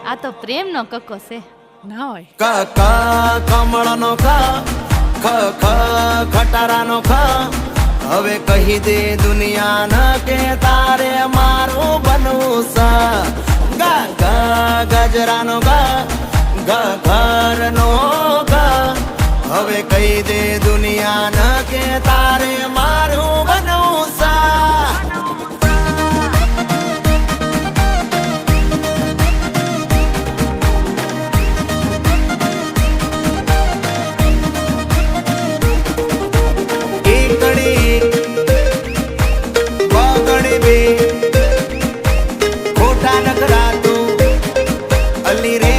આ તો પ્રેમનો કક્કો છે ના હોય. ક ક કમળનો ખ ખ ખ ખટારાનો ખ હવે કહી દે દુનિયાને કે તારે મારું બનવું છે. ગ ગ ગજરાનો ગ ગ ઘરનો ગ હવે કહી દે દુનિયાને કે તારે મારું બનવું છે. ખોટા નખરા તું અલી રે